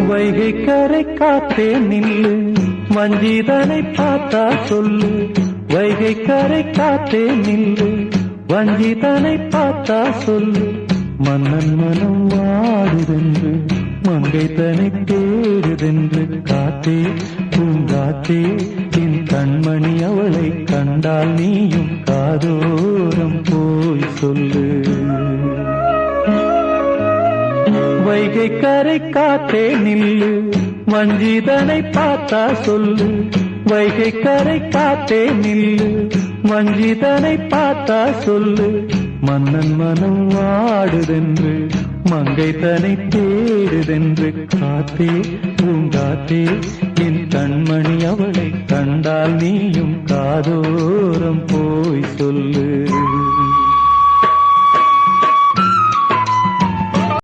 வைகை கரை காத்தே நில்லு, வஞ்சிதனை பார்த்தா சொல்லு. வைகை கரை காத்தே நில்லு, வஞ்சிதனை பார்த்தா சொல்லு. மன்னன் மனம் வாடுதென்று, மங்கை தனை தேடுதென்று. காத்தே பூங்காத்தே, என் கண்மணி அவளை கண்டால் நீயும் காதோரம் போய் சொல்லு. வைகை கரை காத்தே நில்லு, வஞ்சிதனை பார்த்தா சொல்லு. வைகை கரை காத்தே நில்லு, வஞ்சிதனை பார்த்தா சொல்லு. மன்னன் மனம் வாடுதென்று, மங்கை தனை தேடுதென்று. காத்தே பூங்காத்தே, என் கண்மணி அவளை கண்டால் நீயும் காதோரம் போய் சொல்லு.